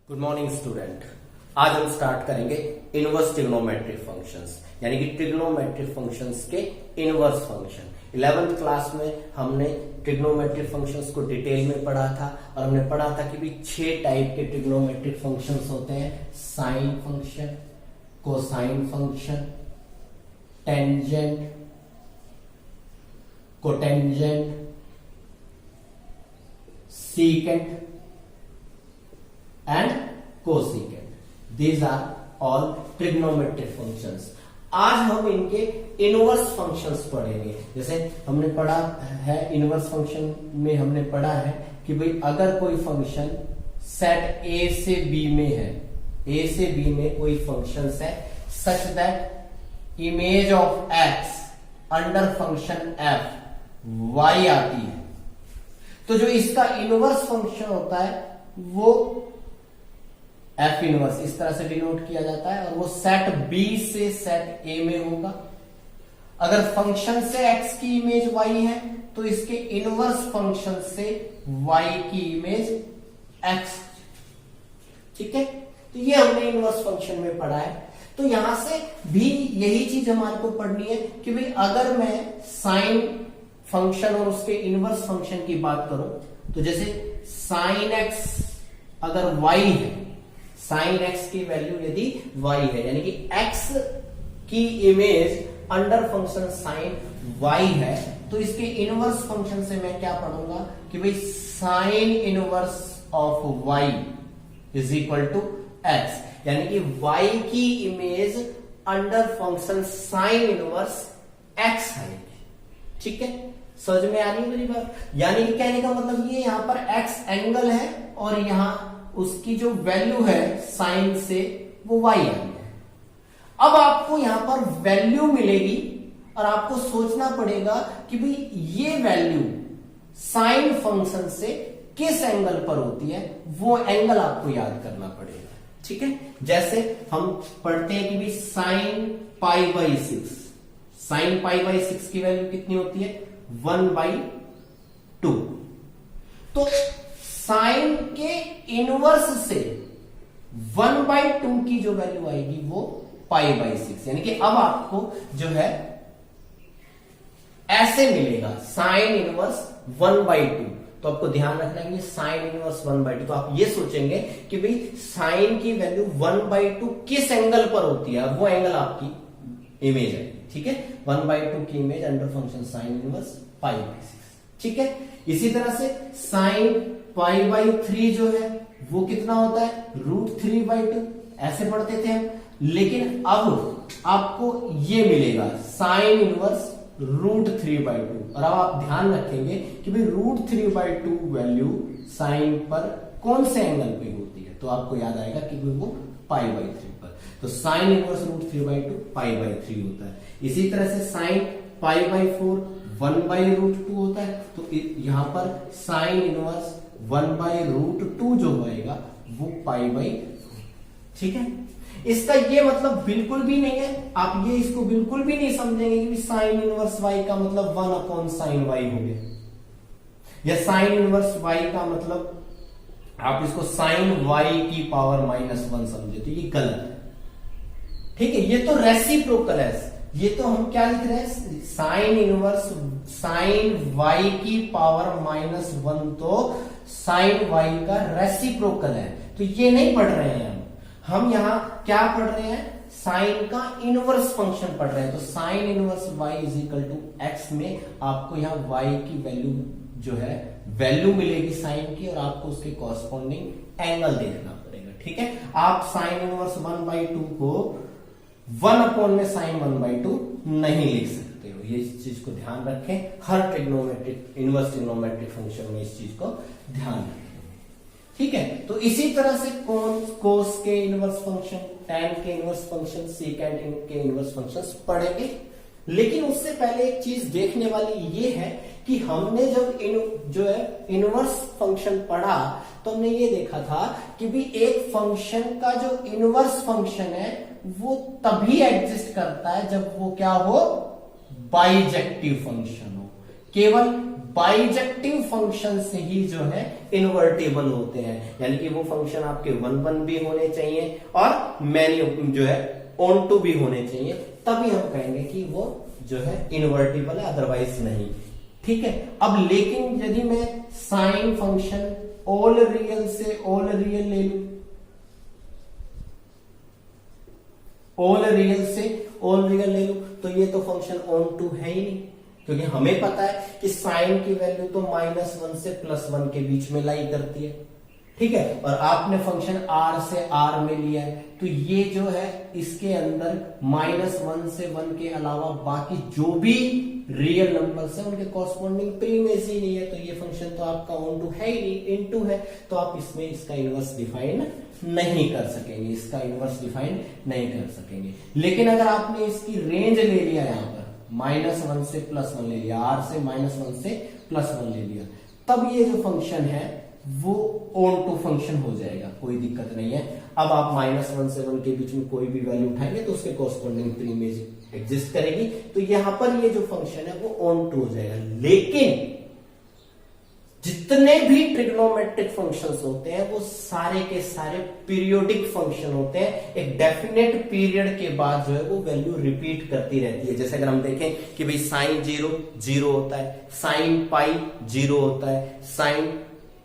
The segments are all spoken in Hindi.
Good morning student. आज हम स्टार्ट करेंगे इनवर्स ट्रिग्नोमेट्रिक फंक्शंस, यानी कि ट्रिग्नोमेट्रिक फंक्शंस के इनवर्स फंक्शन। 11th क्लास में हमने ट्रिग्नोमेट्रिक फंक्शंस को डिटेल में पढ़ा था और हमने पढ़ा था कि भी 6 टाइप के ट्रिग्नोमेट्रिक फंक्शंस होते हैं: sine function, cosine function, tangent, cotangent, secant and cosecant. These are all trigonometric functions. आज हम इनके इनवर्स फंक्शंस पढ़ेंगे। जैसे हमने पढ़ा है इनवर्स फंक्शन में, हमने पढ़ा है कि भाई अगर कोई फंक्शन सेट ए से बी में है, ए से बी में कोई फंक्शन है such that image of x under function f y आती है, तो जो इसका इनवर्स फंक्शन होता है वो एफ इनवर्स इस तरह से डिनोट किया जाता है और वो सेट बी से सेट ए में होगा। अगर फंक्शन से एक्स की इमेज वाई है तो इसके इनवर्स फंक्शन से वाई की इमेज एक्स। ठीक है, तो ये हमने इनवर्स फंक्शन में पढ़ा है। तो यहां से भी यही चीज हमारे को पढ़नी है कि भाई अगर मैं साइन फंक्शन और उसके इनवर्स फंक्शन की बात करूं तो जैसे साइन एक्स अगर y है, साइन एक्स की वैल्यू यदि y है, यानी कि x की image under function sign y है, तो इसके इनवर्स फंक्शन से मैं क्या पढ़ूंगा कि भाई sine inverse of y is equal to x, यानी कि y की image under function sine inverse x है। ठीक है, समझ में आ रही है मेरी बात? यानी कि कहने का मतलब ये यहां पर x एंगल है और यहां उसकी जो वैल्यू है साइन से वो y एंगल है। अब आपको यहां पर वैल्यू मिलेगी और आपको सोचना पड़ेगा कि भाई ये वैल्यू साइन फंक्शन से किस एंगल पर होती है, वो एंगल आपको याद करना पड़ेगा। ठीक है, जैसे हम पढ़ते हैं कि भाई sign pi by 6, sign pi by 6 की वैल्यू कितनी होती है 1/2। तो साइन के इनवर्स से 1/2 की जो वैल्यू आएगी वो पाई बाई 6, यानी कि अब आपको जो है ऐसे मिलेगा साइन इनवर्स 1/2। तो आपको ध्यान रखना है साइन इनवर्स 1/2, तो आप ये सोचेंगे कि भाई साइन की वैल्यू 1/2 किस एंगल पर होती है, वो एंगल आपकी इमेज है। ठीक है, 1/2 की image under function sine inverse pi by 6। ठीक है, इसी तरह से साइन पाई बाई 3 जो है वो कितना होता है √3/2, ऐसे पढ़ते थे हम। लेकिन अब आपको ये मिलेगा साइन इनवर्स √3/2, और अब आप ध्यान रखेंगे कि भाई √3/2 वैल्यू साइन पर कौन से एंगल पे होती है, तो आपको याद आएगा कि वो पाई बाई 3 पर। तो साइन इनवर्स √3/2 पाई बाई 3 होता है। इसी तरह से साइन पाई बाई 4 1/√2 होता है, तो यहां पर साइन इनवर्स 1/√2 जो होएगा वो पाई बाई 4। ठीक है, इसका ये मतलब बिल्कुल भी नहीं है, आप ये इसको बिल्कुल भी नहीं समझेंगे कि साइन इनवर्स y का मतलब 1/sin y हो गया, या साइन इनवर्स y का मतलब आप इसको साइन y की पावर -1 समझे, तो ये गलत है। ठीक है, ये तो रेसिप्रोकल है। ये तो हम क्या लिख रहे हैं, साइन इनवर्स साइन y की पावर -1 तो साइन y का रेसिप्रोकल है, तो ये नहीं पढ़ रहे हैं हम यहां क्या पढ़ रहे हैं, साइन का इनवर्स फंक्शन पढ़ रहे हैं। तो sine inverse y is equal to x में आपको यहां y की वैल्यू जो है वैल्यू मिलेगी साइन की, और आपको उसके कॉरस्पॉन्डिंग एंगल देखना पड़ेगा। ठीक है, आप साइन इनवर्स 1/2 को 1/sin 1/2 नहीं लिख सकते हो, ये इस चीज को ध्यान रखें। हर ट्रिग्नोमेट्रिक इनवर्स ट्रिग्नोमेट्रिक फंक्शन में इस चीज को ध्यान रखें। ठीक है, तो इसी तरह से कोस के इनवर्स फंक्शन, टैन के इनवर्स फंक्शन, सीकेंट के इनवर्स फंक्शंस पढ़ेंगे। लेकिन उससे पहले एक चीज देखने वाली ये है कि हमने जब जो है इनवर्स फंक्शन पढ़ा तो हमने ये देखा था कि भी एक फंक्शन का जो इनवर्स फंक्शन है वो तभी एग्जिस्ट करता है जब वो क्या हो, बाइजेक्टिव फंक्शन हो। केवल बाइजेक्टिव फंक्शन से ही जो है इन्वर्टेबल होते हैं, यानी कि वो फंक्शन आपके 1 1 भी होने चाहिए और मैनी जो है ऑन टू भी होने चाहिए, तभी हम कहेंगे कि वो जो है इन्वर्टेबल है, अदरवाइज नहीं। ठीक है। अब लेकिन यदि मैं साइन फंक्शन ऑल रियल से ऑल रियल ले लू, ऑल रियल से ऑल रियल ले लू, तो ये तो फंक्शन ऑन टू है ही नहीं, क्योंकि हमें पता है कि साइन की वैल्यू तो -1 से +1 के बीच में लाई करती है। ठीक है। और आपने फंक्शन r से r में लिया है, तो ये जो है इसके अंदर -1 से 1 के अलावा बाकी जो भी रियल नंबर्स है उनके कॉरस्पॉन्डिंग प्रीमेज ही नहीं है, तो ये फंक्शन तो आपका ऑन टू है ही नहीं, इनटू है, तो आप इसमें इसका इनवर्स डिफाइन नहीं कर सकेंगे, इसका इनवर्स डिफाइन नहीं कर सकेंगे। लेकिन अगर आपने इसकी रेंज ले लिया यहां पर -1 से +1 ले लिया, r से -1 से +1 ले लिया, तब ये जो फंक्शन है वो ऑन टू फंक्शन हो जाएगा, कोई दिक्कत नहीं है। अब आप -1 से 1 के बीच में कोई भी वैल्यू उठाएंगे तो उसके कॉरस्पॉन्डिंग प्रीमेज एग्जिस्ट करेगी, तो यहां पर ये जो फंक्शन है वो ऑन टू हो जाएगा। लेकिन जितने भी ट्रिग्नोमेट्रिक फंक्शंस होते हैं वो सारे के सारे पीरियोडिक फंक्शन होते हैं, एक डेफिनेट पीरियड के बाद जो है वो वैल्यू रिपीट करती रहती है। जैसे अगर हम देखें कि भाई साइन 0 0 होता है, साइन पाई 0 होता है, साइन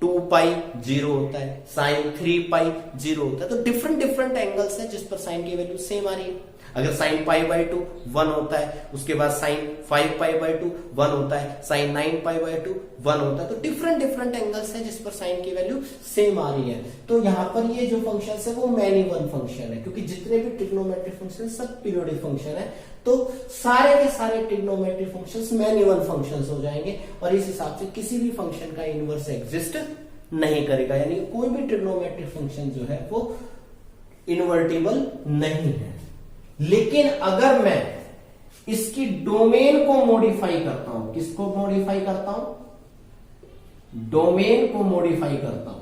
2 पाई 0 होता है, साइन 3 पाई 0 होता है, तो डिफरेंट डिफरेंट एंगल्स है जिस पर साइन की वैल्यू सेम आ रही है। अगर साइन पाई बाई 2 1 होता है, उसके बाद साइन 5 पाई बाई 2 1 होता है, साइन 9 पाई बाई 2 1 होता है, तो डिफरेंट डिफरेंट एंगल्स है जिस पर साइन की वैल्यू सेम आ रही है। तो यहां पर ये जो फंक्शन है वो मैनी वन फंक्शन है, क्योंकि जितने भी ट्रिग्नोमेट्रिक फंक्शन सब पीरियोडिक फंक्शन है, तो सारे के सारे trigonometric functions many one functions हो जाएंगे, और इस हिसाब से किसी भी फंक्शन का इनवर्स एग्जिस्ट नहीं करेगा, यानी कोई भी ट्रिग्नोमेट्रिक फंक्शन जो है वो इन्वर्टेबल नहीं है। लेकिन अगर मैं इसकी डोमेन को मॉडिफाई करता हूं, किसको मॉडिफाई करता हूं? डोमेन को मॉडिफाई करता हूं।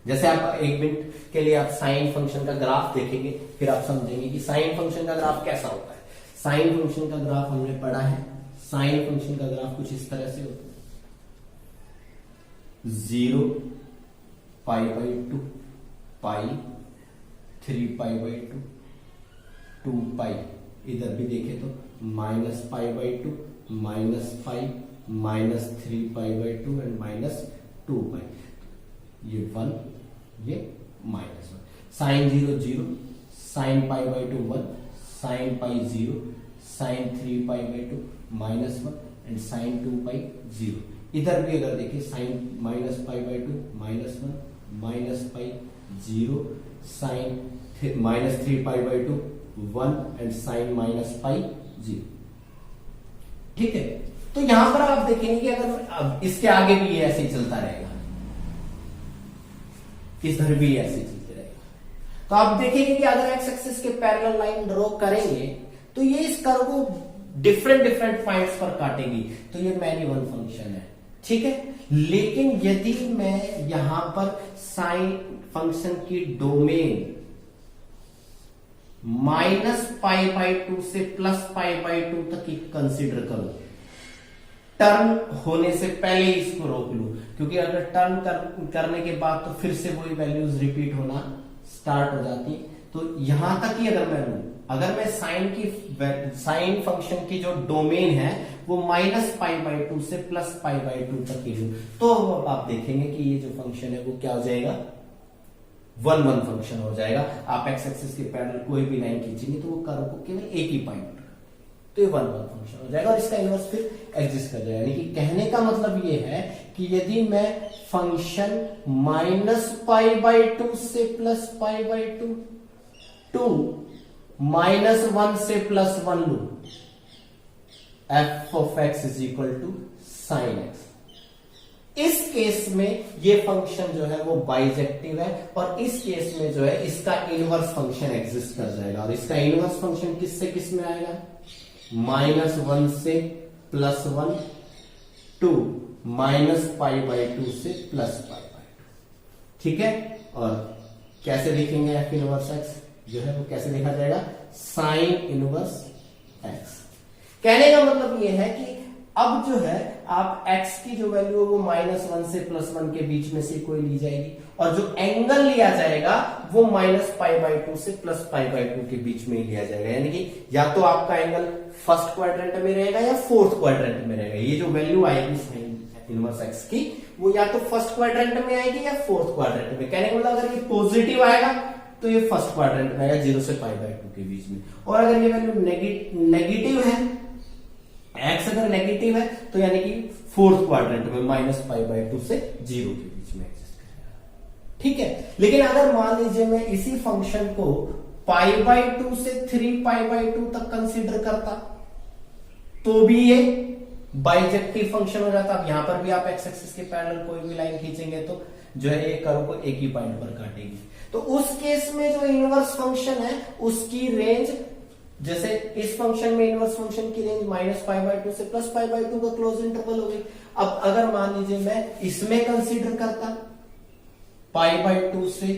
जैसे आप 1 मिनट के लिए आप साइन फंक्शन का ग्राफ देखेंगे, फिर आप समझेंगे कि साइन फंक्शन का ग्राफ कैसा होता है। साइन फंक्शन का ग्राफ हमने पढ़ा है, साइन फंक्शन का ग्राफ कुछ इस तरह से होता है, 0 पाई बाई 2 पाई 3 पाई बाई 2 2 पाई, इधर भी देखे तो -pi by 2 -pi -3 pi by 2 and -2 pi, ये 1 ये -1, sine 0 0, sine pi by 2 1, sine pi 0, sine 3 pi by 2 -1 and sine 2 पाई 0। इधर भी अगर देखिए sine -pi by 2 -1 pi 0, sine -3 pi by 2 1 and sine -pi 0। ठीक है। तो यहां पर आप देखेंगे कि अगर अब इसके आगे भी ये ऐसे ही चलता रहेगा, इधर भी ऐसे चलते रहेगा, तो आप देखेंगे कि अगर एक्स एक्सिस के पैरेलल लाइन ड्रॉ करेंगे तो ये इस कर्व को डिफरेंट डिफरेंट पॉइंट्स पर काटेगी, तो ये मैनी वन फंक्शन है। ठीक है। लेकिन यदि मैं यहां पर साइन फंक्शन की डोमेन -पाई बाई 2 से +पाई बाई 2 तक ही कंसीडर करूं, टर्न होने से पहले इसको रोक लूं, क्योंकि अगर टर्न करने के बाद तो फिर से वही वैल्यूज रिपीट होना स्टार्ट हो जाती, तो यहां तक ही अगर मैं लूं, अगर मैं साइन फंक्शन की जो डोमेन है वो -पाई बाई 2 से +पाई बाई 2 तक ही लूं, तो आप देखेंगे कि ये जो फंक्शन है वो क्या हो जाएगा, 1 1 फंक्शन हो जाएगा। आप एक्स एक्सिस के पैरेलल कोई भी लाइन खींचेंगे तो वो कर्व को केवल एक ही पॉइंट पर, तो ये 1 1 फंक्शन हो जाएगा और इसका इनवर्स फिर एग्जिस्ट कर जाएगा। यानी कि कहने का मतलब ये है कि यदि मैं फंक्शन -पाई बाई 2 से +पाई बाई 2 टू -1 से +1 लू, f of x is equal to sine x, इस केस में ये फंक्शन जो है वो बाइजेक्टिव है, और इस केस में जो है इसका इनवर्स फंक्शन एग्जिस्ट कर जाएगा। और इसका इनवर्स फंक्शन किस से किस में आएगा, -1 से +1 टू -पाई बाई 2 से +पाई बाई 2। ठीक है। और कैसे लिखेंगे f इनवर्स x जो है वो कैसे लिखा जाएगा, साइन इनवर्स x। कहने का मतलब ये है कि अब जो है आप x की जो वैल्यू है वो -1 से +1 के बीच में से कोई ली जाएगी, और जो एंगल लिया जाएगा वो -π/2 से +π/2 के बीच में ही लिया जाएगा। यानी कि या तो आपका एंगल फर्स्ट क्वाड्रेंट में रहेगा या फोर्थ क्वाड्रेंट में रहेगा। ये जो वैल्यू आएगी साइन इनवर्स x की वो या तो फर्स्ट क्वाड्रेंट में आएगी या फोर्थ क्वाड्रेंट में। कहने का मतलब अगर ये पॉजिटिव आएगा तो ये फर्स्ट क्वाड्रेंट में आएगा 0 से π/2 के बीच में, और अगर ये वैल्यू नेगेटिव है, x अगर नेगेटिव है तो यानी कि फोर्थ क्वाड्रेंट में -π/2 से 0 के बीच में एग्जिस्ट करेगा। ठीक है, लेकिन अगर मान लीजिए मैं इसी फंक्शन को π/2 से 3π/2 तक कंसीडर करता तो भी ये बाइजेक्टिव फंक्शन हो जाता। अब यहां पर भी आप एक्स एक्सिस के पैरेलल कोई भी लाइन खींचेंगे तो जो है एक कर्व को एक ही पॉइंट पर काटेगी। तो उस केस में जो इनवर्स फंक्शन है उसकी रेंज, जैसे इस फंक्शन में इनवर्स फंक्शन की रेंज -π/2 से +π/2 का क्लोज इंटरवल हो गई। अब अगर मान लीजिए मैं इसमें कंसीडर करता π/2 से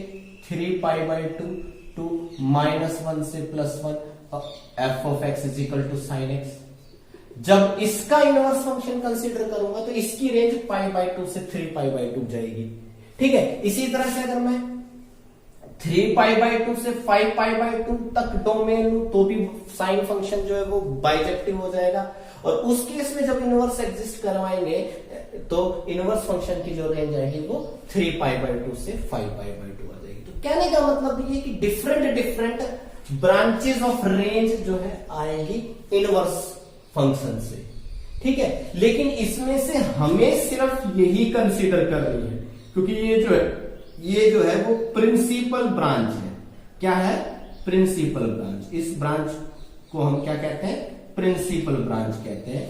3π/2 टू -1 से +1 f(x) = sin x। जब इसका इनवर्स फंक्शन कंसीडर करूंगा तो इसकी रेंज π/2 से 3π/2 जाएगी। ठीक है, इसी तरह से अगर मैं 3π/2 से 5π/2 तक डोमेन लूं तो भी साइन फंक्शन जो है वो बाइजेक्टिव हो जाएगा, और उस केस में जब इनवर्स एग्जिस्ट करवाएंगे तो इनवर्स फंक्शन की जो रेंज आएगी वो 3π/2 से 5π/2 आ जाएगी। तो कहने का मतलब ये कि डिफरेंट ब्रांचेस ऑफ रेंज जो है आएगी इनवर्स फंक्शन से। ठीक है, लेकिन इसमें से हमें सिर्फ यही कंसीडर करनी है, क्योंकि ये जो है वो प्रिंसिपल ब्रांच है। क्या है? Principal branch. इस ब्रांच को हम क्या कहते हैं? प्रिंसिपल ब्रांच कहते हैं।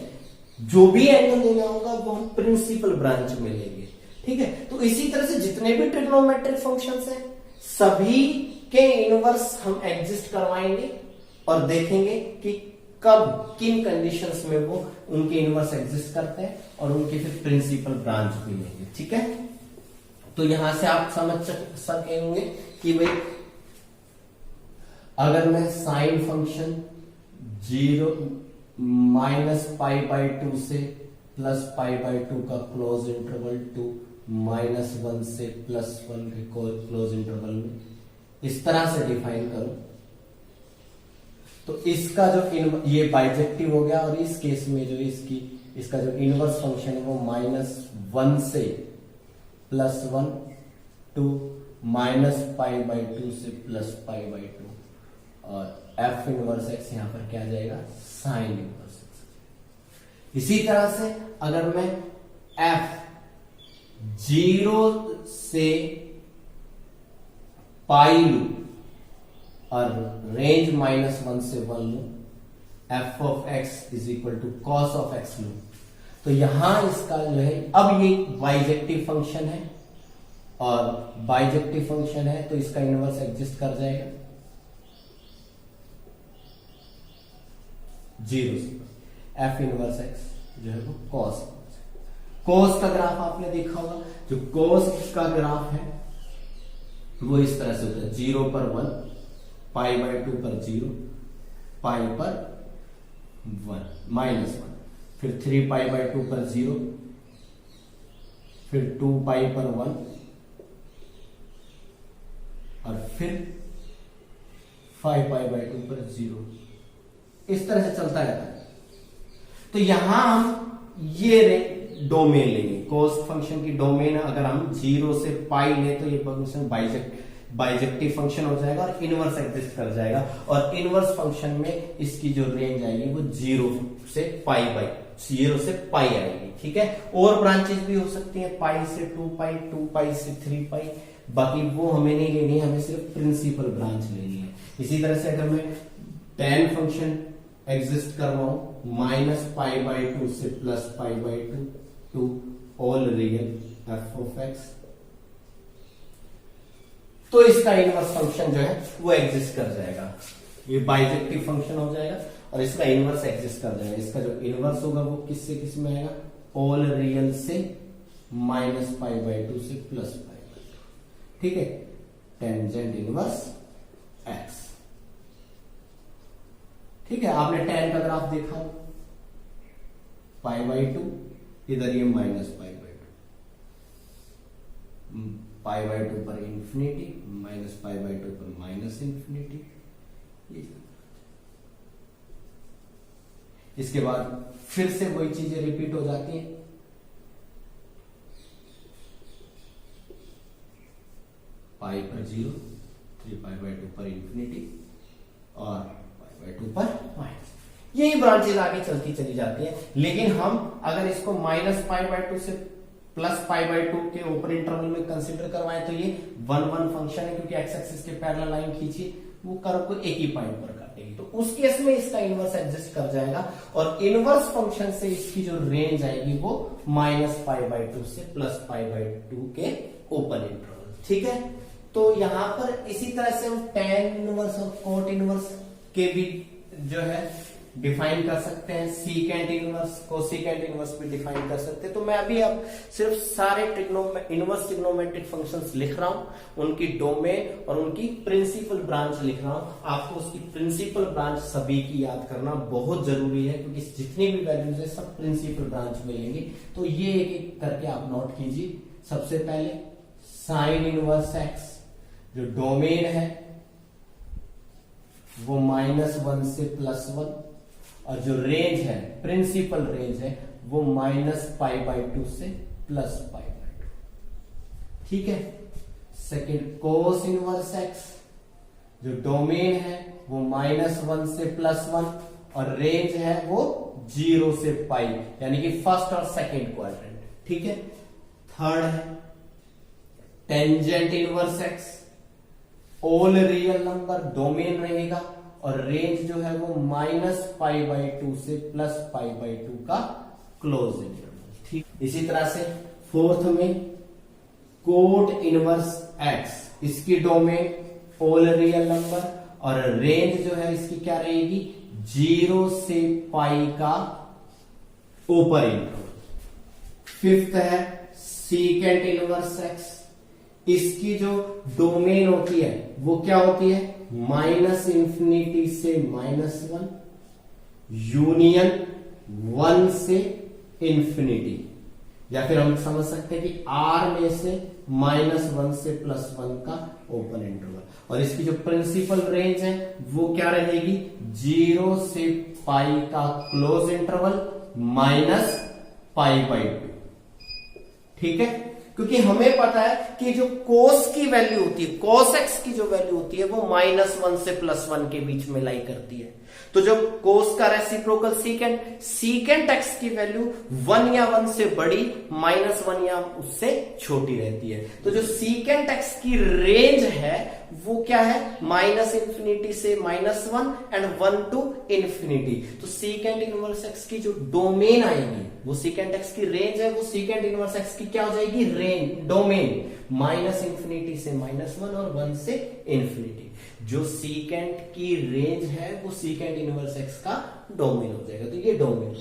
जो भी एंगल लेना होगा वो हम प्रिंसिपल ब्रांच में लेंगे। ठीक है, तो इसी तरह से जितने भी ट्रिग्नोमेट्रिक फंक्शंस हैं सभी के इनवर्स हम एग्जिस्ट करवाएंगे और देखेंगे कि कब किन कंडीशंस में वो उनके इनवर्स एग्जिस्ट करते हैं, और उनके फिर प्रिंसिपल ब्रांच भी लेंगे। ठीक है, तो यहां से आप समझ सके होंगे कि भाई अगर मैं साइन फंक्शन 0 -π/2 से +π/2 का क्लोज इंटरवल टू -1 से +1 के क्लोज इंटरवल में इस तरह से डिफाइन करूं तो इसका जो ये बाइजेक्टिव हो गया, और इस केस में जो इसका जो इनवर्स फंक्शन है वो -1 से +1 टू -π/2 से +π/2, और f इनवर्स x यहां पर क्या आ जाएगा? Sign inverse x। इसी तरह से अगर मैं f 0 से पाई लू और रेंज -1 से 1 लू, f(x) = cos(x) लू, तो यहां इसका जो है अब ये बाइजेक्टिव फंक्शन है, और बाइजेक्टिव फंक्शन है तो इसका इनवर्स एग्जिस्ट कर जाएगा 0 से। f इनवर्स x जो है वो cos का ग्राफ आपने देखा होगा। जो cos का ग्राफ है वो इस तरह से होता है, 0 पर 1, π/2 पर 0, π पर 1, -1, फिर 3π/2 पर 0, फिर 2π पर 1, और फिर 5π/2 पर 0। इस तरह से चलता रहता है। तो यहां हम ये डोमेन लेंगे, कोस फंक्शन की डोमेन अगर हम 0 से पाई लें तो ये फंक्शन बाइजेक्टिव फंक्शन हो जाएगा और इनवर्स एग्जिस्ट कर जाएगा, और इनवर्स फंक्शन में इसकी जो रेंज आएगी वो 0 से पाई आएगी। ठीक है, और ब्रांचेस भी हो सकती हैं, पाई से 2π, 2π से 3π, बाकी वो हमें नहीं लेनी है, हमें सिर्फ प्रिंसिपल ब्रांच लेनी है। इसी तरह से अगर मैं tan फंक्शन एग्जिस्ट करवाऊं -π/2 से +π/2 टू ऑल रियल f(x), तो इसका इनवर्स फंक्शन जो है वो एग्जिस्ट कर जाएगा। ये बाइजेक्टिव फंक्शन हो जाएगा और इसका इनवर्स एग्जिस्ट कर जाएगा। इसका जो इनवर्स होगा वो किससे किस में आएगा? ऑल रियल से -π/2 से +π/2। ठीक है, टेंजेंट इनवर्स x। ठीक है, आपने tan का ग्राफ देखा, π/2, इधर ये -π/2, π/2 पर इंफिनिटी, -π/2 पर -इंफिनिटी। इसके बाद फिर से वही चीजें रिपीट हो जाती हैं। पाई पर 0, 3π/2 पर इंफिनिटी और π/2 पर माइनस। यही ब्रांचेज आगे चलती चली जाती है। लेकिन हम अगर इसको -π/2 से +π/2 के ऊपर इंटरवल में कंसीडर करवाएं तो ये 1 फंक्शन है, क्योंकि एक्स एक्सिस के पैरेलल लाइन खींची, वो कर्व को एक ही पॉइंट पर काटेगी, तो उस केस में इसका इनवर्स एग्जिस्ट कर जाएगा और इनवर्स फंक्शन से इसकी जो रेंज आएगी वो -π/2 से +π/2 के ओपन इंटरवल। ठीक है, तो यहां पर इसी तरह से हम tan इनवर्स और कोट इनवर्स के भी जो है डिफाइन कर सकते हैं, सीकेंट इनवर्स, कोसिकेंट इनवर्स भी डिफाइन कर सकते हैं। तो मैं अभी अब सिर्फ सारे इनवर्स ट्रिग्नोमेट्रिक फंक्शंस लिख रहा हूं, उनकी डोमेन और उनकी प्रिंसिपल ब्रांच लिख रहा हूं। आपको उसकी प्रिंसिपल ब्रांच सभी की याद करना बहुत जरूरी है, क्योंकि जितनी भी वैल्यूज है सब प्रिंसिपल ब्रांच में लेंगे। तो ये एक एक करके आप नोट कीजिए। सबसे पहले साइन इनवर्स एक्स, जो डोमेन है वो -1 से +1 और जो रेंज है, प्रिंसिपल रेंज है, वो -π/2 से +π/2। ठीक है। सेकेंड कोस इनवर्स एक्स, जो डोमेन है वो -1 से +1 और रेंज है वो 0 से π, यानी कि फर्स्ट और सेकेंड क्वाड्रेंट। ठीक है। थर्ड है tangent inverse x, all real number domain रहेगा और रेंज जो है वो -π/2 से +π/2 का क्लोज इंटरवल। ठीक। इसी तरह से फोर्थ में कोट इनवर्स एक्स, इसकी डोमेन ऑल रियल नंबर और रेंज जो है इसकी क्या रहेगी, 0 से π का ऊपर इंटरवल। फिफ्थ है सीकेंट इनवर्स एक्स, इसकी जो डोमेन होती है वो क्या होती है, -∞ से -1 यूनियन 1 से इंफिनिटी, या फिर हम समझ सकते हैं कि R में से -1 से +1 का ओपन इंटरवल। और इसकी जो प्रिंसिपल रेंज है वो क्या रहेगी, 0 से π का क्लोज इंटरवल -π/2। ठीक है, क्योंकि हमें पता है कि जो कोस की वैल्यू होती है, कोस एक्स की जो वैल्यू होती है वो -1 से +1 के बीच में लाई करती है। तो जब कोस का रेसिप्रोकल सीकेंट एक्स की वैल्यू 1 या 1 से बड़ी, -1 या उससे छोटी रहती है। तो जो सीकेंट एक्स की रेंज है वो क्या है, -∞ से -1 एंड 1 to इंफिनिटी। तो सीकेंट इनवर्स एक्स की जो डोमेन आएगी, वो सीकेंट एक्स की रेंज है, वो सीकेंट इनवर्स एक्स की क्या हो जाएगी, रेंज डोमेन -∞ से -1 और 1 से इंफिनिटी। जो सीकेंट की रेंज है वो सीकेंट इनवर्स एक्स का डोमेन हो जाएगा। तो ये डोमेन,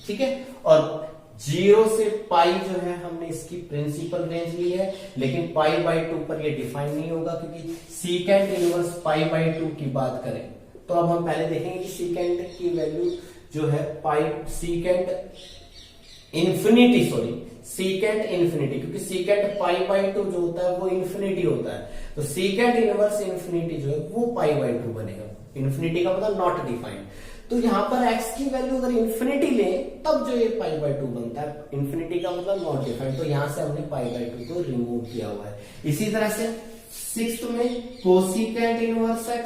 ठीक है। और 0 से π जो है हमने इसकी प्रिंसिपल रेंज ली है, लेकिन π/2 पर ये डिफाइन नहीं होगा, क्योंकि सीकेंट इनवर्स π/2 की बात करें तो अब हम पहले देखेंगे कि सीकेंट की वैल्यू जो है सीकेंट इन्फिनिटी, क्योंकि सीकेंट π/2 जो होता है वो इन्फिनिटी होता है। तो सीकेंट इनवर्स इन्फिनिटी जो है वो π/2 बनेगा। इन्फिनिटी का मतलब नॉट डिफाइंड। तो यहां पर x की वैल्यू अगर इन्फिनिटी ले तब जो ये π/2 बनता है, इन्फिनिटी का मतलब नॉट डिफाइंड। तो यहां से हमने π/2 को रिमूव किया हुआ है। इसी तरह से सिक्स्थ में कोसिकेंट इनवर्स x,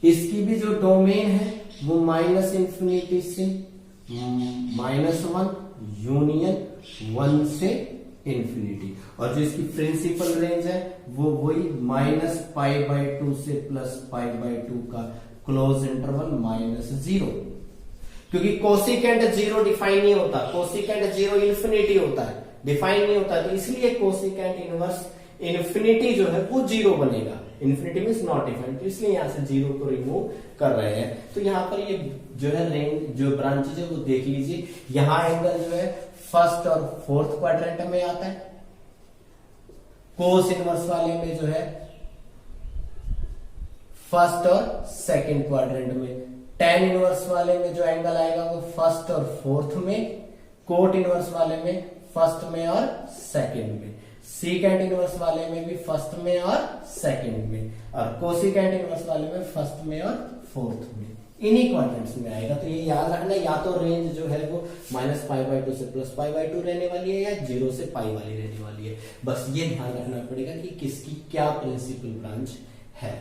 इसकी भी जो डोमेन है वो -∞ से -1 यूनियन 1 से इंफिनिटी, और जो इसकी प्रिंसिपल रेंज है वो वही -π/2 से +π/2 का क्लोज इंटरवल -0। क्योंकि कोसिकेंट 0 डिफाइन नहीं होता, कोसिकेंट 0 इंफिनिटी होता है, डिफाइन नहीं होता। तो इसलिए कोसिकेंट इनवर्स इंफिनिटी जो है वो 0 बनेगा। इंफिनिटी मींस नॉट डिफाइंड, तो इसलिए यहां से 0 को रिमूव कर रहे हैं। तो यहां पर ये जो है रेंज, जो ब्रांचेज है वो देख लीजिए। यहां एंगल जो है फर्स्ट और फोर्थ क्वाड्रेंट में आता है, कोस इनवर्स वाले में जो है फर्स्ट और सेकंड क्वाड्रेंट में टेन इनवर्स वाले में जो एंगल आएगा वो फर्स्ट और फोर्थ में, कोट इनवर्स वाले में फर्स्ट में और सेकंड में, सीकेंट इनवर्स वाले में भी फर्स्ट में और सेकंड में, और कोसिकेंट इनवर्स वाले में फर्स्ट में और फोर्थ में, इन्हीं क्वाड्रेंट्स में आएगा। तो ये याद रखना, या तो रेंज जो है वो -π/2 से +π/2 रहने वाली है या 0 से π वाली रहने वाली है। बस ये ध्यान रखना पड़ेगा कि किसकी क्या प्रिंसिपल ब्रांच है।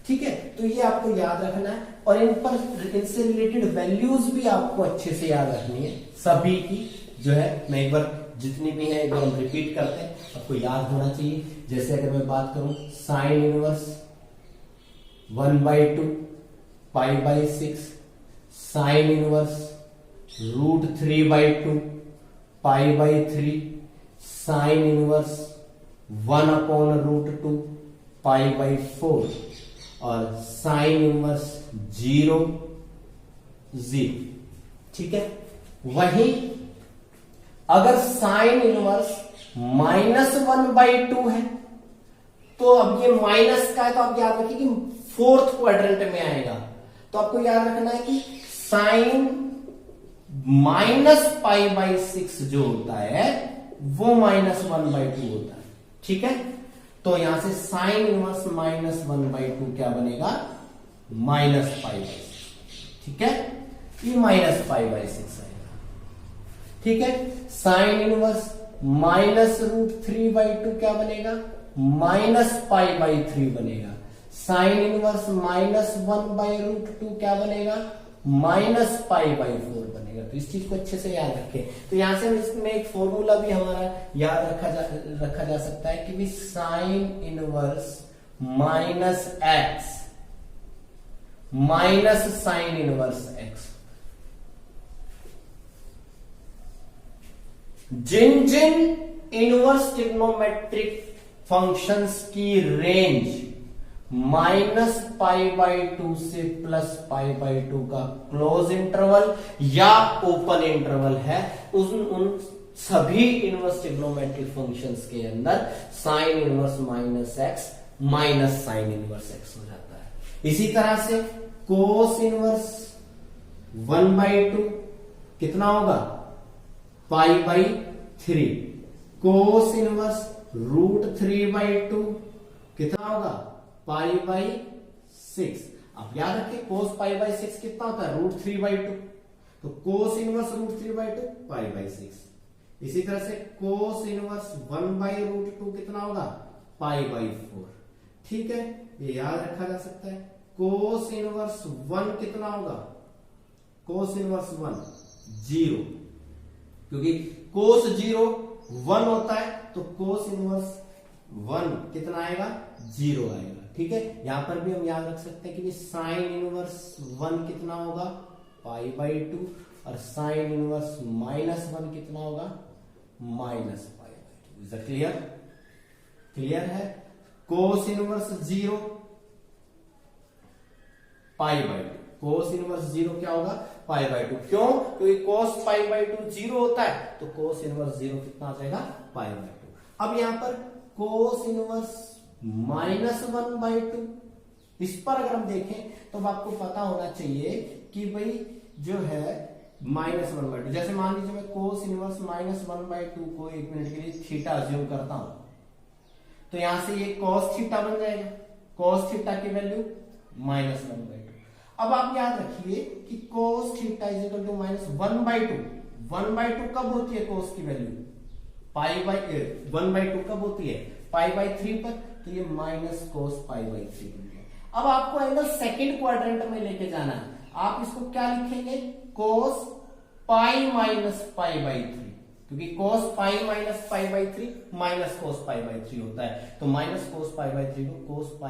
ठीक है, तो ये आपको याद रखना है, और इन पर इनसे रिलेटेड वैल्यूज भी आपको अच्छे से याद रखनी है, सभी की जो है। मैं एक बार जितनी भी है एक बार हम रिपीट करते हैं, आपको याद होना चाहिए। जैसे अगर मैं बात करूं sine inverse 1/2 π/6, sine inverse √3/2 π/3, sine inverse 1/√2 π/4, और साइन इनवर्स 0, 0। ठीक है, वहीं अगर साइन इनवर्स -1/2 है, तो अब ये माइनस का है, तो आप याद रखिए कि फोर्थ क्वाड्रेंट में आएगा। तो आपको याद रखना है कि साइन -π/6 जो होता है वो -1/2 होता है। ठीक है, तो यहां से साइन इनवर्स -1/2 क्या बनेगा, -π/6। ठीक है, ये -π/6 आएगा। ठीक है, साइन इनवर्स -√3/2 क्या बनेगा, -π/3 बनेगा। साइन इनवर्स -1/√2 क्या बनेगा, -π/4 बनेगा। तो इस चीज को अच्छे से याद रखें। तो यहां से इसमें एक फॉर्मूला भी हमारा याद रखा जा सकता है कि भी sign inverse -x minus sign inverse x, जिन जिन इनवर्स ट्रिग्नोमेट्रिक फंक्शंस की रेंज -π/2 से +π/2 का क्लोज इंटरवल या ओपन इंटरवल है, उन सभी इनवर्स ट्रिग्नोमेट्रिक फंक्शंस के अंदर sign inverse -x minus sign inverse x हो जाता है। इसी तरह से कोस इनवर्स 1/2 कितना होगा, π/3। कोस इनवर्स √3/2 कितना होगा, π/6। अब याद रखिए कोस π/6 कितना होता है, √3/2। तो कोस इनवर्स √3/2 π/6। इसी तरह से कोस इनवर्स 1/√2 कितना होगा, π/4। ठीक है, ये याद रखा जा सकता है। कोस इनवर्स 1 कितना होगा, कोस इनवर्स 1 0, क्योंकि कोस 0 1 होता है, तो कोस इनवर्स 1 कितना आएगा, 0 आएगा। ठीक है, यहां पर भी हम याद रख सकते हैं कि साइन इनवर्स 1 कितना होगा, π/2, और साइन इनवर्स -1 कितना होगा, -π/2। Is that clear? क्लियर है। कोस इनवर्स 0 π/2, कोस इनवर्स 0 क्या होगा, π/2। क्यों? क्योंकि कोस π/2 0 होता है, तो कोस इनवर्स 0 कितना आ जाएगा, π/2। अब यहां पर कोस इनवर्स -1/2, इस पर अगर हम देखें तो आपको पता होना चाहिए कि भाई जो है -1/2, जैसे मान लीजिए मैं कोस इनवर्स -1/2 को 1 मिनट के लिए थीटा अज्यूम करता हूं, तो यहां से ये कॉस थीटा बन जाएगा। कॉस थीटा की वैल्यू -1/2। अब आप याद रखिए कि cos theta is equal to -1/2। 1/2 कब होती है cos की वैल्यू, 1/2 कब होती है, π/3 पर, तो ये -cos π/3 बन गया। अब आपको एंगल सेकंड क्वाड्रेंट में लेके जाना है, आप इसको क्या लिखेंगे, cos π - π/3, क्योंकि cos π - π/3 -cos π/3 होता है, तो -cos π/3 को cos π -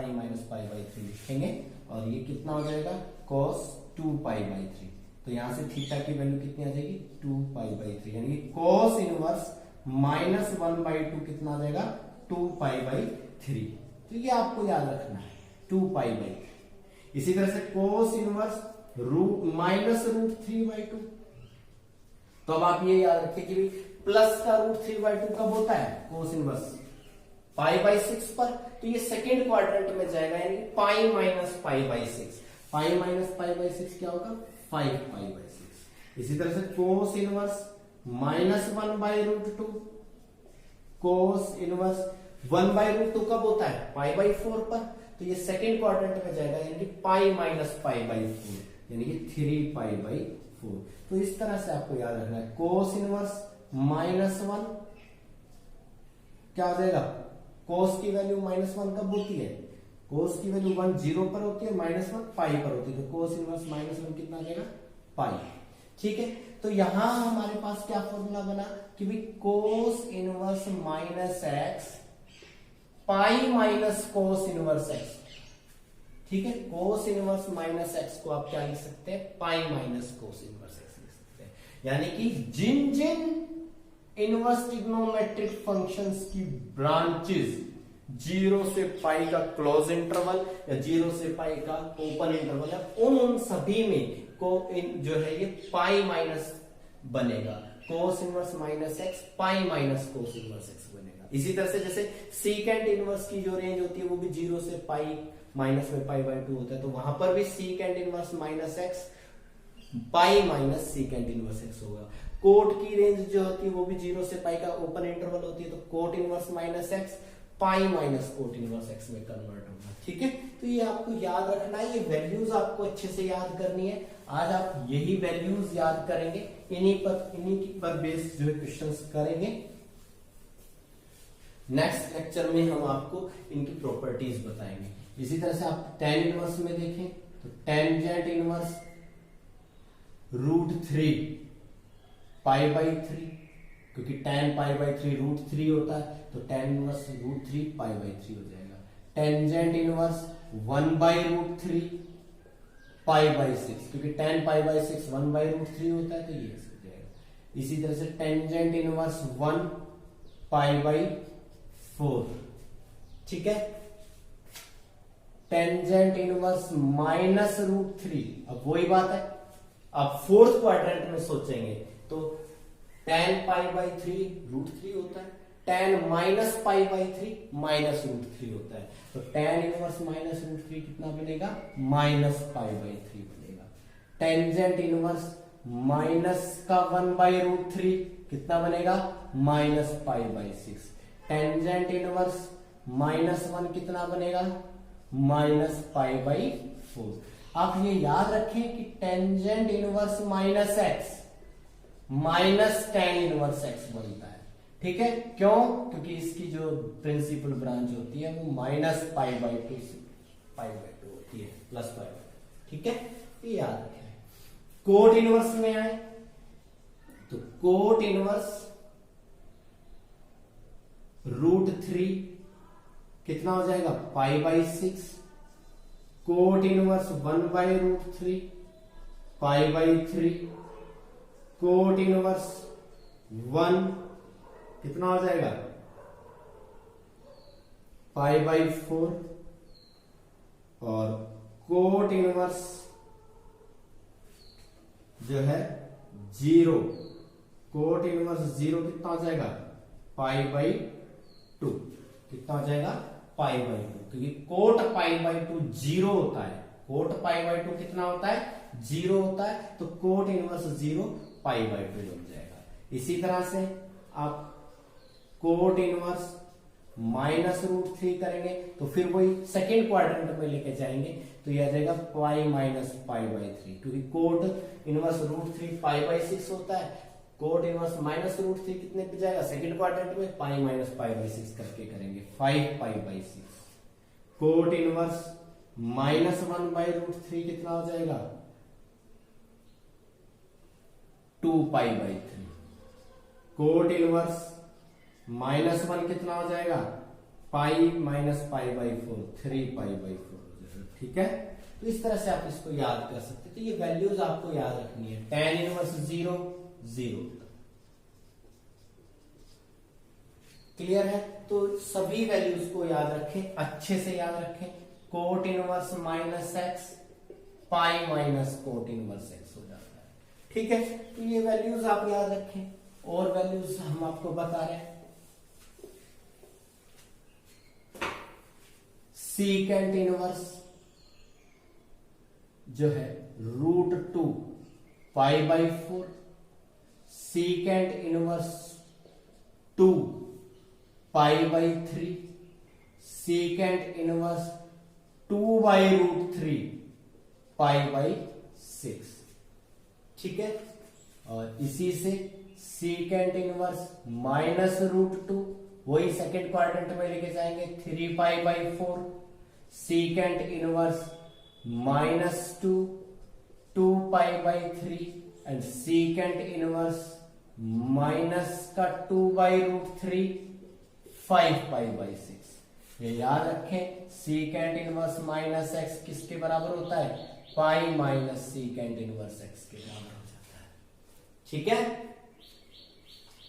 π/3 लिखेंगे, और ये कितना हो जाएगा, cos 2π/3। तो यहां से थीटा की वैल्यू कितनी आ जाएगी, 2π/3, यानी कि cos इनवर्स -1/2 कितना आ जाएगा, 2π/3। तो ये आपको याद रखना है, 2π/3। इसी तरह से cos इनवर्स -√3/2, तो अब आप ये याद रखिए कि प्लस का √3/2 कब होता है, cos इनवर्स π/6 पर, तो ये सेकेंड क्वाड्रेंट में जाएगा, यानी π - π/6। π पाई माइनस पाई बाई 6 क्या होगा 5 पाई बाई 6। इसी तरह से cos inverse minus 1 by root 2, cos inverse 1 by root 2 कब होता है पाई बाई 4 पर, तो ये सेकेंड क्वाड्रेंट में जाएगा, यानी कि पाई माइनस पाई बाई 4, यानी कि 3 पाई बाई 4। तो इस तरह से आपको याद रखना है। कोस इनवर्स माइनस 1 क्या हो जाएगा, कोस की वैल्यू -1 कब होती है, कोस की वैल्यू 1 0 पर होती है, -1 पाई पर होती है, तो कोस इनवर्स -1 कितना देगा पाई। ठीक है, तो यहां हमारे पास क्या फॉर्मूला बना कि भाई कोस inverse minus x pi minus cos inverse x. ठीक है, कोस इनवर्स माइनस एक्स को आप क्या लिख सकते हैं, pi minus cos inverse x लिख सकते हैं। यानी कि जिन जिन इनवर्स ट्रिग्नोमेट्रिक फंक्शंस की ब्रांचेस 0 से पाई का क्लोज इंटरवल या 0 से पाई का ओपन इंटरवल है, उन सभी में को जो है ये पाई माइनस बनेगा, कोस inverse minus x pi minus cos inverse x बनेगा। इसी तरह से जैसे सीकेंट इनवर्स की जो रेंज होती है वो भी 0 से पाई माइनस में पाई बाई 2 होता है, तो वहां पर भी secant inverse minus x pi minus secant inverse x होगा। कोट की रेंज जो होती है वो भी 0 से पाई का ओपन इंटरवल होती है, तो cot inverse minus x pi minus cot inverse x में कन्वर्ट होगा। ठीक है, तो ये आपको याद रखना है, ये वैल्यूज आपको अच्छे से याद करनी है। आज आप यही वैल्यूज याद करेंगे, इन्हीं पर बेस जो है क्वेश्चंस करेंगे। नेक्स्ट लेक्चर में हम आपको इनकी प्रॉपर्टीज बताएंगे। इसी तरह से आप टेन इनवर्स में देखें तो टेंजेंट इनवर्स √3 पाई बाई 3, क्योंकि tan पाई बाई 3 √3 होता है, तो tan इनवर्स √3 पाई बाई 3 हो जाएगा। Tangent inverse 1 by √3 pi by 6, क्योंकि tan पाई बाई 6 1 बाई √3 होता है, तो ये हो जाएगा। इसी तरह से टेंजेंट इनवर्स 1 पाई बाई 4। ठीक है, टेंजेंट इनवर्स -√3, अब वही बात है, अब फोर्थ क्वाड्रेंट में सोचेंगे तो tan पाई बाई 3 √3 होता है, tan माइनस पाई बाई 3 -√3 होता है, तो tan इनवर्स -√3 कितना बनेगा माइनस पाई बाई 3 बनेगा। टेंजेंट इनवर्स माइनस का 1 बाई √3 कितना बनेगा minus pi by 6। Tangent inverse -1 कितना बनेगा माइनस पाई बाई 4। आप ये याद रखें कि tangent inverse minus x minus tan inverse x बनता है। ठीक है, क्यों, क्योंकि इसकी जो प्रिंसिपल ब्रांच होती है वो माइनस पाई बाई 2 से पाई बाई 2 होती है, प्लस पाई बाई। ठीक है, ये याद रखें। कोट इनवर्स में आए तो कोट इनवर्स √3 कितना हो जाएगा pi by 6, cot inverse 1 by √3 pi by 3, cot inverse 1 कितना हो जाएगा पाई बाई 4, और कोट इनवर्स जो है 0, कोट इनवर्स 0 कितना हो जाएगा पाई बाई 2, कितना हो जाएगा पाई बाई 2, क्योंकि कोट पाई बाई 2 0 होता है, कोट पाई बाई 2 कितना होता है 0 होता है, तो कोट इनवर्स 0 पाई बाई 2 बन जाएगा। इसी तरह से आप कोट इनवर्स -√3 करेंगे तो फिर वही सेकेंड क्वाड्रेंट में लेके जाएंगे, तो यह आ जाएगा पाई माइनस पाई बाई 3, क्योंकि कोट इनवर्स √3 पाई बाई 6 होता है, कोट इनवर्स -√3 कितने पे जाएगा सेकेंड क्वाड्रेंट में पाई माइनस पाई बाई 6 करके करेंगे 5 pi by 6। Cot inverse -1 by √3 कितना हो जाएगा 2 पाई बाई 3। कोट इनवर्स -1 कितना हो जाएगा pi minus pi by 4 3 pi by 4 हो जाएगा। ठीक है, तो इस तरह से आप इसको याद कर सकते हैं। तो ये वैल्यूज आपको याद रखनी है, tan इनवर्स 0 0। क्लियर है, तो सभी वैल्यूज को याद रखें, अच्छे से याद रखें। Cot inverse -x pi minus cot inverse x हो जाता है। ठीक है, तो ये वैल्यूज आप याद रखें, और वैल्यूज हम आपको बता रहे हैं। सीकेंट इनवर्स जो है √2 π/4, सीकेंट इनवर्स 2 π/3, सीकेंट इनवर्स 2/√3 π/6। ठीक है, और इसी से सीकेंट इनवर्स -√2, वही सेकेंड क्वाड्रेंट में लेके जाएंगे 3 π/4, secant inverse -2 2 π/3 and secant inverse -2/√3 5 π/6। ये याद रखें, सीकेंट इनवर्स -x किसके बराबर होता है? Pi minus secant inverse x के बराबर हो जाता है। ठीक है,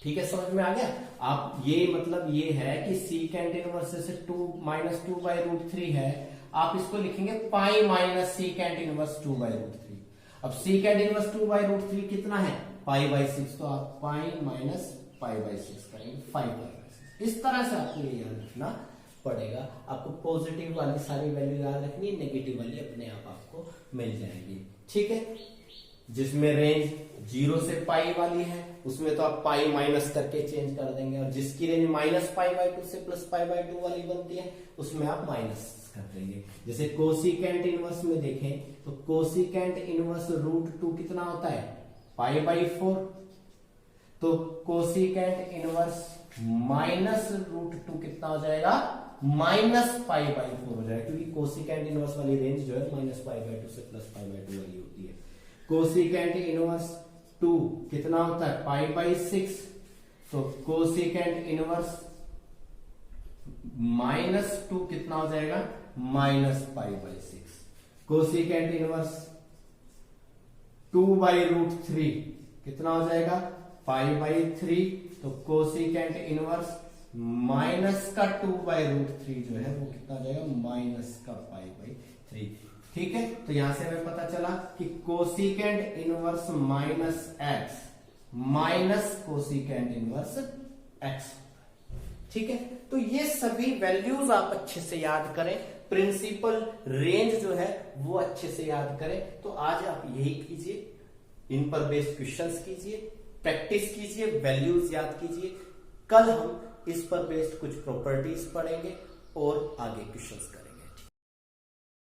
ठीक है, समझ में आ गया। आप ये मतलब ये है कि सीकेंट इनवर्स से 2/√3 है, आप इसको लिखेंगे पाई माइनस सीकेंट इनवर्स 2/√3। अब सीकेंट इनवर्स 2/√3 कितना है? π/6, तो आप पाई माइनस π/6 करेंगे 5/6। इस तरह से आपको ये याद रखना पड़ेगा। आपको पॉजिटिव वाली सारी वैल्यू याद रखनी, नेगेटिव वाली अपने आप आपको मिल जाएगी। ठीक है, जिसमें रेंज 0 से पाई वाली है उसमें तो आप पाई माइनस करके चेंज कर देंगे, और जिसकी रेंज -π/2 से +π/2 वाली बनती है उसमें आप माइनस कर देंगे। जैसे कोसिकेंट इनवर्स में देखें तो कोसिकेंट इनवर्स √2 कितना होता है? π/4। तो कोसिकेंट इनवर्स -√2 कितना हो जाएगा? -π/4 हो जाएगा, क्योंकि कोसिकेंट इनवर्स वाली रेंज जो है -π/2 से +π/2 वाली होती है। कोसिकेंट इनवर्स 2 कितना होता है? π/6। तो कोसिकेंट इनवर्स -2 कितना हो जाएगा? -π/6। कोसिकेंट इनवर्स 2/√3 कितना हो जाएगा? π/3। तो कोसिकेंट इनवर्स -2/√3 जो है वो कितना हो जाएगा? -π/3। ठीक है, तो यहां से हमें पता चला कि cosecant inverse -x minus cosecant inverse x। ठीक है, तो ये सभी वैल्यूज आप अच्छे से याद करें, प्रिंसिपल रेंज जो है वो अच्छे से याद करें। तो आज आप यही कीजिए, इन पर बेस्ड क्वेश्चंस कीजिए, प्रैक्टिस कीजिए, वैल्यूज याद कीजिए। कल हम इस पर बेस्ड कुछ प्रॉपर्टीज पढ़ेंगे और आगे क्वेश्चंस करेंगे।